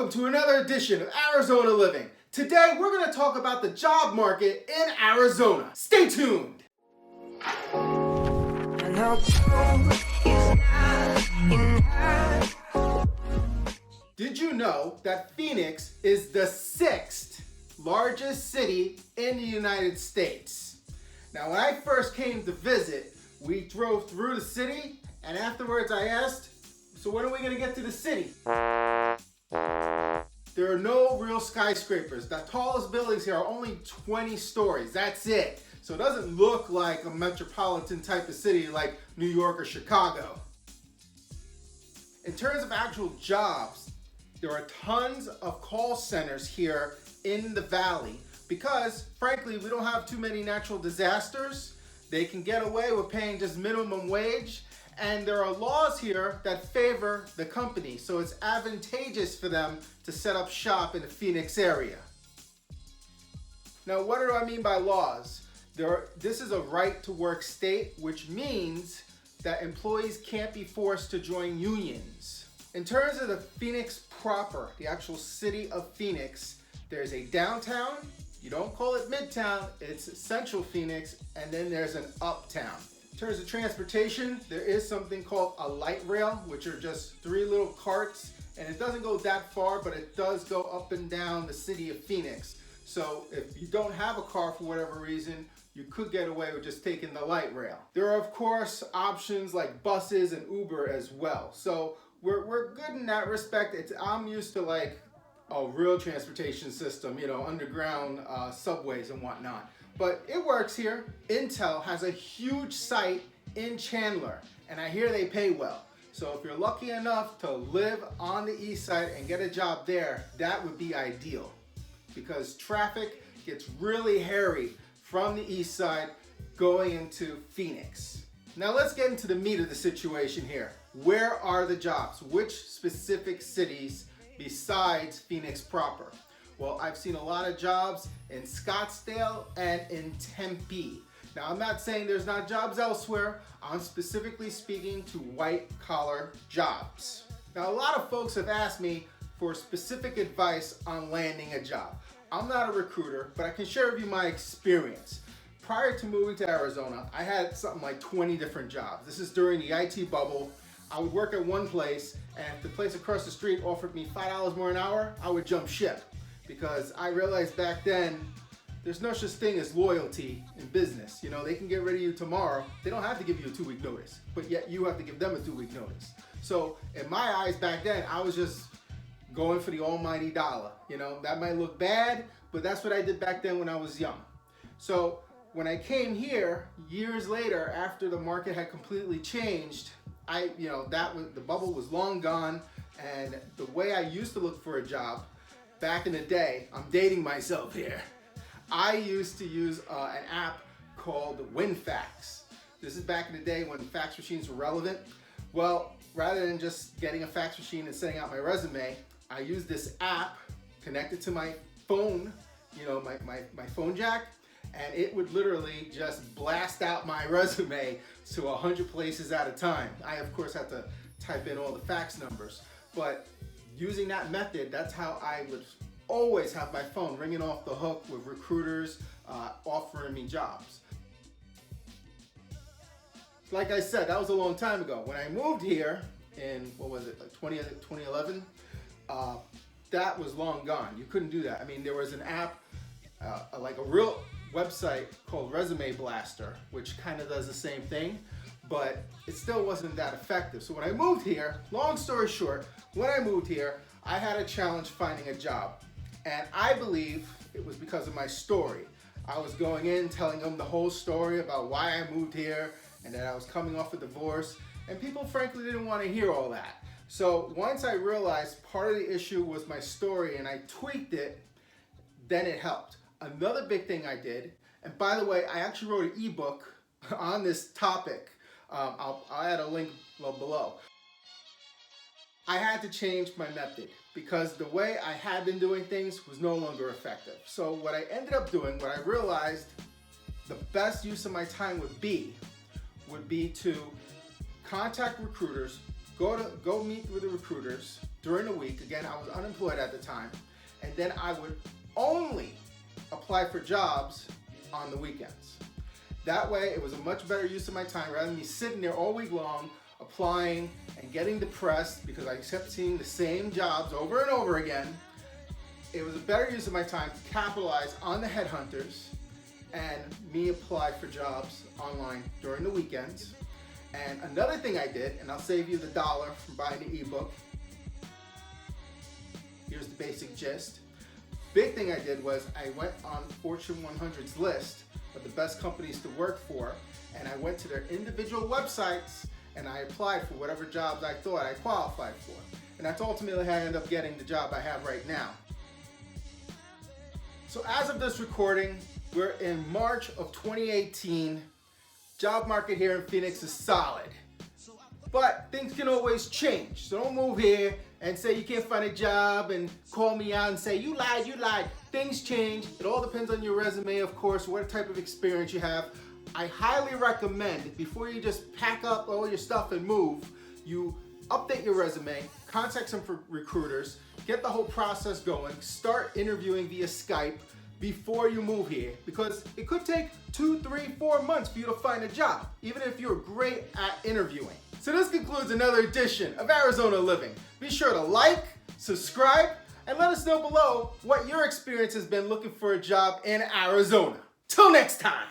welcome to another edition of Arizona Living. Today we're going to talk about the job market in Arizona. Stay tuned. Did you know that Phoenix is the 6th largest city in the United States? Now, when I first came to visit, we drove through the city, and afterwards I asked, so when are we going to get to the city? There are no real skyscrapers. The tallest buildings here are only 20 stories. That's it. So it doesn't look like a metropolitan type of city like New York or Chicago. In terms of actual jobs, there are tons of call centers here in the valley because, frankly, we don't have too many natural disasters. They can get away with paying just minimum wage. And there are laws here that favor the company, so it's advantageous for them to set up shop in the Phoenix area. Now, what do I mean by laws? This is a right-to-work state, which means that employees can't be forced to join unions. In terms of the Phoenix proper, the actual city of Phoenix, there's a downtown. You don't call it Midtown, it's Central Phoenix, and then there's an uptown. In terms of transportation, there is something called a light rail, which are just 3 little carts, and it doesn't go that far, but it does go up and down the city of Phoenix. So if you don't have a car for whatever reason, you could get away with just taking the light rail. There are, of course, options like buses and Uber as well. So we're good in that respect. I'm used to like a real transportation system, underground subways and whatnot. But it works here. Intel has a huge site in Chandler, and I hear they pay well. So if you're lucky enough to live on the east side and get a job there, that would be ideal because traffic gets really hairy from the east side going into Phoenix. Now let's get into the meat of the situation here. Where are the jobs? Which specific cities besides Phoenix proper? Well, I've seen a lot of jobs in Scottsdale and in Tempe. Now, I'm not saying there's not jobs elsewhere. I'm specifically speaking to white-collar jobs. Now, a lot of folks have asked me for specific advice on landing a job. I'm not a recruiter, but I can share with you my experience. Prior to moving to Arizona, I had something like 20 different jobs. This is during the IT bubble. I would work at one place, and if the place across the street offered me $5 more an hour, I would jump ship. Because I realized back then, there's no such thing as loyalty in business. They can get rid of you tomorrow. They don't have to give you a 2-week notice, but yet you have to give them a 2-week notice. So in my eyes back then, I was just going for the almighty dollar. That might look bad, but that's what I did back then when I was young. So when I came here, years later, after the market had completely changed, the bubble was long gone, and the way I used to look for a job, back in the day, I'm dating myself here. I used to use an app called WinFax. This is back in the day when fax machines were relevant. Well, rather than just getting a fax machine and sending out my resume, I used this app connected to my phone, my phone jack, and it would literally just blast out my resume to 100 places at a time. I, of course, had to type in all the fax numbers, but using that method, that's how I would always have my phone ringing off the hook with recruiters offering me jobs. Like I said, that was a long time ago. When I moved here in, 2011, that was long gone. You couldn't do that. I mean, there was an app, like a real website called Resume Blaster, which kind of does the same thing, but it still wasn't that effective. So when I moved here, long story short, when I moved here, I had a challenge finding a job. And I believe it was because of my story. I was going in telling them the whole story about why I moved here and that I was coming off a divorce. And people frankly didn't want to hear all that. So once I realized part of the issue was my story and I tweaked it, then it helped. Another big thing I did, and by the way, I actually wrote an ebook on this topic. I'll add a link below. I had to change my method because the way I had been doing things was no longer effective. So what I ended up doing, what I realized the best use of my time would be to contact recruiters, go meet with the recruiters, during the week. Again, I was unemployed at the time. And then I would only apply for jobs on the weekends. That way, it was a much better use of my time rather than me sitting there all week long applying and getting depressed because I kept seeing the same jobs over and over again. It was a better use of my time to capitalize on the headhunters and me apply for jobs online during the weekends. And another thing I did, and I'll save you the $1 from buying the ebook. Here's the basic gist. Big thing I did was I went on Fortune 100's list of the best companies to work for, and I went to their individual websites and I applied for whatever jobs I thought I qualified for. And that's ultimately how I ended up getting the job I have right now. So as of this recording, we're in March of 2018. Job market here in Phoenix is solid. But things can always change. So don't move here and say you can't find a job and call me out and say, you lied, you lied. Things change. It all depends on your resume, of course, what type of experience you have. I highly recommend, before you just pack up all your stuff and move, you update your resume, contact some recruiters, get the whole process going, start interviewing via Skype before you move here, because it could take 2, 3, 4 months for you to find a job, even if you're great at interviewing. So this concludes another edition of Arizona Living. Be sure to like, subscribe, and let us know below what your experience has been looking for a job in Arizona. Till next time.